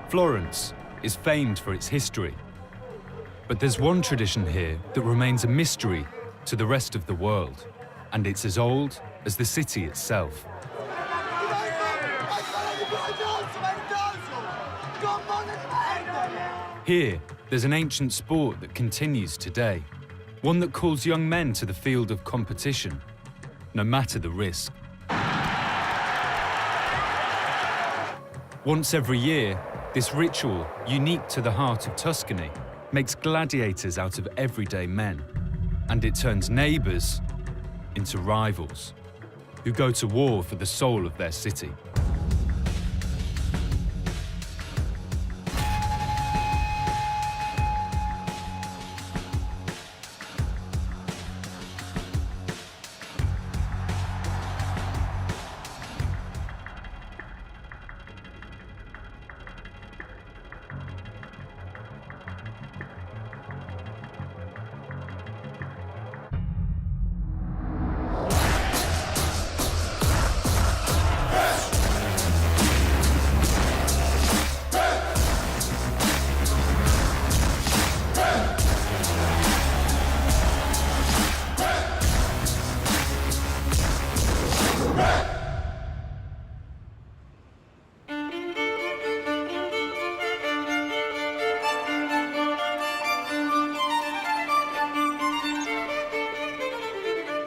Florence is famed for its history. But there's one tradition here that remains a mystery to the rest of the world, and it's as old as the city itself. Here, there's an ancient sport that continues today, one that calls young men to the field of competition, no matter the risk. Once every year, this ritual, unique to the heart of Tuscany, makes gladiators out of everyday men, and it turns neighbours into rivals, who go to war for the soul of their city.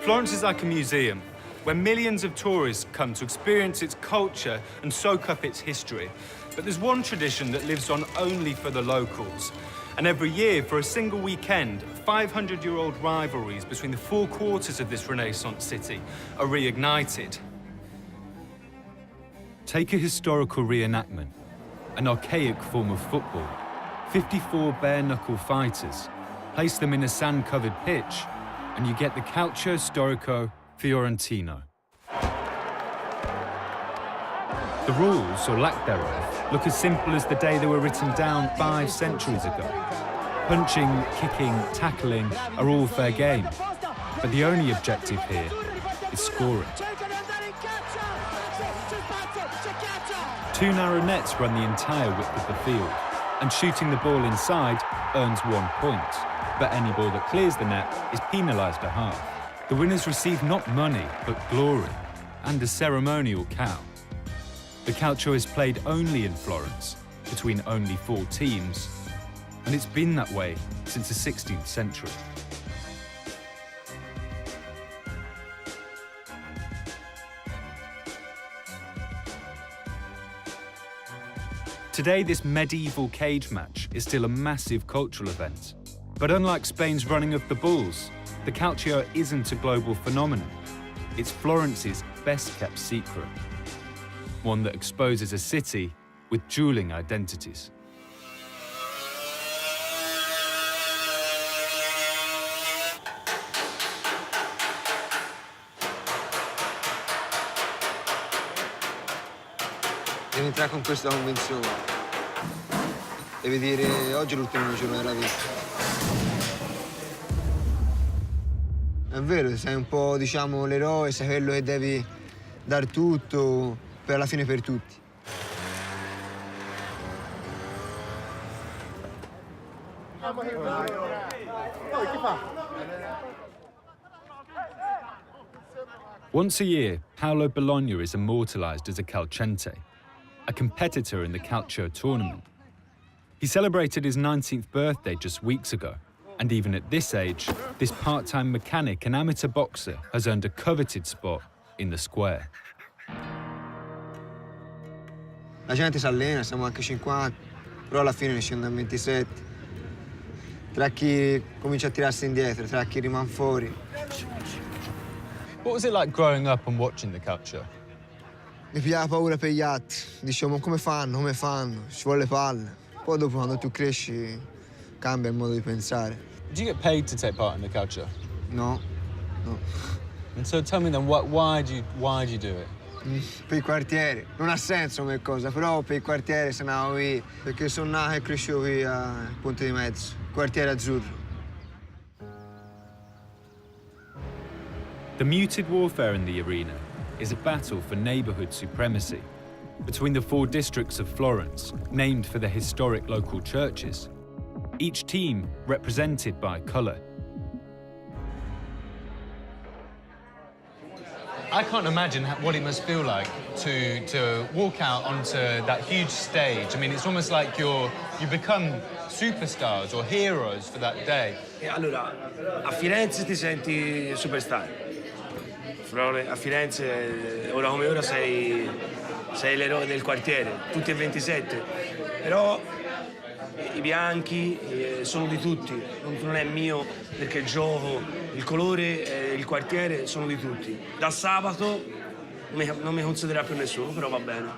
Florence is like a museum, where millions of tourists come to experience its culture and soak up its history. But there's one tradition that lives on only for the locals. And every year, for a single weekend, 500-year-old rivalries between the four quarters of this Renaissance city are reignited. Take a historical reenactment, an archaic form of football. 54 bare-knuckle fighters. Place them in a sand-covered pitch, and you get the Calcio, Storico, Fiorentino. The rules, or lack thereof, look as simple as the day they were written down 5 centuries ago. Punching, kicking, tackling are all fair game, but the only objective here is scoring. 2 narrow nets run the entire width of the field, and shooting the ball inside earns 1 point. But any ball that clears the net is penalised a half. The winners receive not money, but glory, and a ceremonial cow. The Calcio is played only in Florence, between only 4 teams, and it's been that way since the 16th century. Today, this medieval cage match is still a massive cultural event. But unlike Spain's running of the bulls, the Calcio isn't a global phenomenon. It's Florence's best-kept secret, one that exposes a city with dueling identities. Devi entrare con questa convinzione. Devi dire oggi è l'ultimo giorno della vita. È vero, sei un po', diciamo, l'eroe, sei quello che devi dar tutto per alla fine per tutti. Once a year, Paolo Bologna is immortalised as a calcente, a competitor in the Calcio tournament. He celebrated his 19th birthday just weeks ago, and even at this age, this part-time mechanic and amateur boxer has earned a coveted spot in the square. La gente si allena, siamo anche 50, però alla fine ne scende a 27. Tra chi comincia a tirarsi indietro, tra chi rimane fuori. What was it like growing up and watching the Calcio? Mi pigliava paura per gli altri. Dicevo, ma come fanno, ci vuole le palle. Poi dopo, quando tu cresci, cambia il modo di pensare. Did you get paid to take part in the Calcio? No. And so tell me then, why'd you do it? Per il quartiere. Non ha senso come cosa, però per il quartiere se andavo qui. Perché sono nato e cresciuto qui a Ponte di Mezzo, quartiere azzurro. The muted warfare in the arena is a battle for neighbourhood supremacy. between the 4 districts of Florence, named for the historic local churches, each team represented by colour. I can't imagine what it must feel like to walk out onto that huge stage. I mean, it's almost like you become superstars or heroes for that day. E allora, a Firenze ti senti superstar. A Firenze, ora come ora, sei l'eroe del quartiere, tutti e 27. Però i bianchi sono di tutti, non è mio perché gioco, il colore e il quartiere sono di tutti. Da sabato non mi considera più nessuno, però va bene.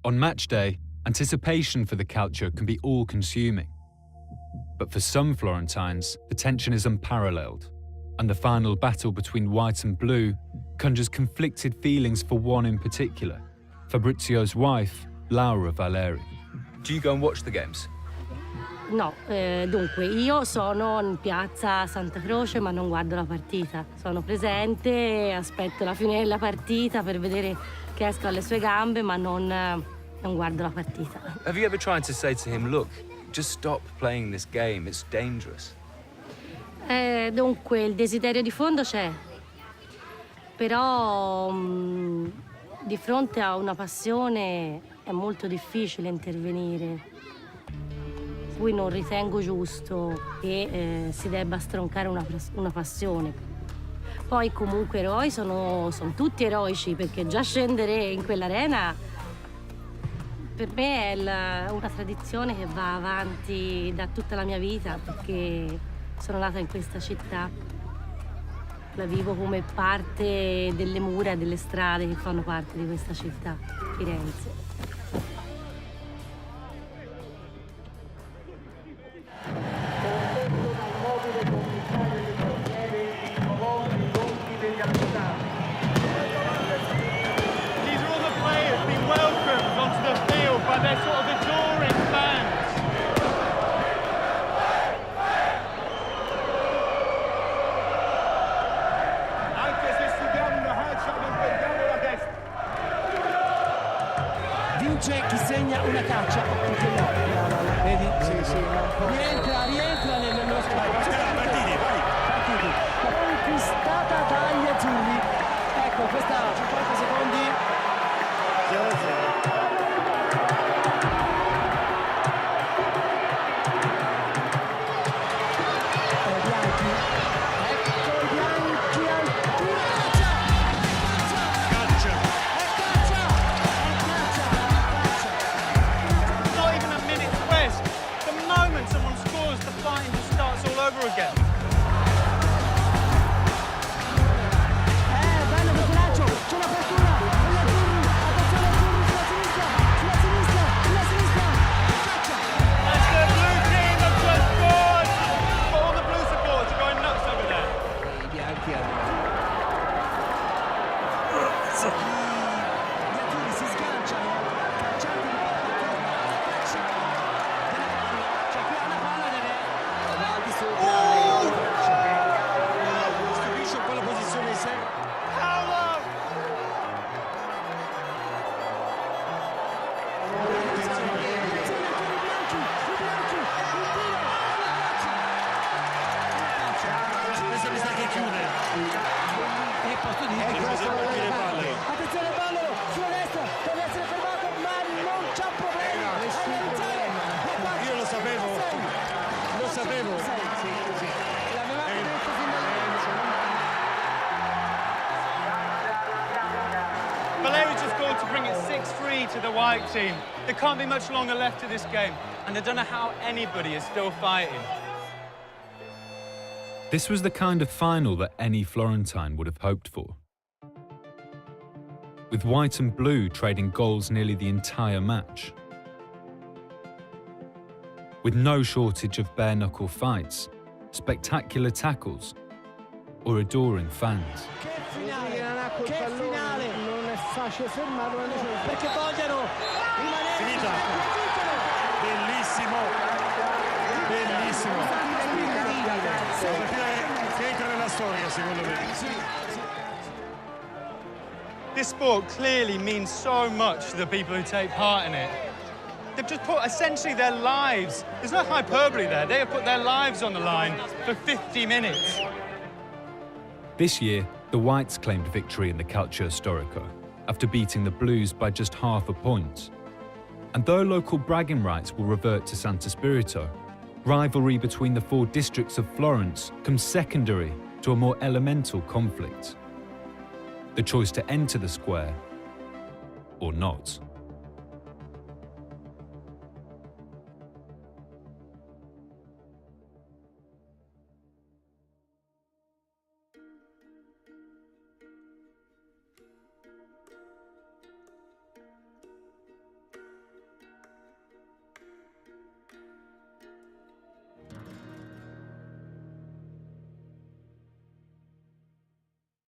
On match day, anticipation for the Calcio can be all-consuming. But for some Florentines, the tension is unparalleled, and the final battle between white and blue conjures conflicted feelings for one in particular, Fabrizio's wife, Laura Valeri. Do you go and watch the games? No, dunque io sono in piazza Santa Croce ma non guardo la partita. Sono presente, aspetto la fine della partita per vedere che esco alle sue gambe ma non guardo la partita. Have you ever tried to say to him, look, just stop playing this game, it's dangerous? Dunque il desiderio di fondo c'è, però di fronte a una passione è molto difficile intervenire. Cui non ritengo giusto che si debba stroncare una passione. Poi comunque eroi sono tutti eroici, perché già scendere in quell'arena per me è una tradizione che va avanti da tutta la mia vita, perché sono nata in questa città. La vivo come parte delle mura e delle strade che fanno parte di questa città, Firenze. Vince chi segna una caccia. Vedi? Sì. Rientra nello spazio. Partiti. Conquistata dagli azzurri. Ecco, questa 50 secondi. 0-0. Again. Bello questo lancio, c'è l'apertura, attenzione sulla sinistra, caccia. That's the blue team have just scored. All the blue supporters are going nuts over there. I bianchi hanno. Gli azzurri si sganciano, cacciati di c'è qui una palla deve là di sopra. Stupisce un po' la posizione di sé. Questa mi sa che chiude. E posso dire attenzione Ballero sulla destra, deve essere fermato ma non c'è problema. Io lo sapevo. L'avevate detto fin dall'inizio. Valeri just scored to bring it 6-3 to the white team. There can't be much longer left to this game, and I don't know how anybody is still fighting. This was the kind of final that any Florentine would have hoped for. With white and blue trading goals nearly the entire match. With no shortage of bare-knuckle fights, spectacular tackles, or adoring fans. Che finale! Non è facile fermarlo perché vogliono rimanere. Finita. Bellissimo. Che entra nella storia, secondo me. this sport clearly means so much to the people who take part in it. They've just put essentially their lives, there's no hyperbole there, they have put their lives on the line for 50 minutes. This year, the Whites claimed victory in the Calcio Storico after beating the Blues by just half a point. And though local bragging rights will revert to Santo Spirito, rivalry between the 4 districts of Florence comes secondary to a more elemental conflict: the choice to enter the square or not.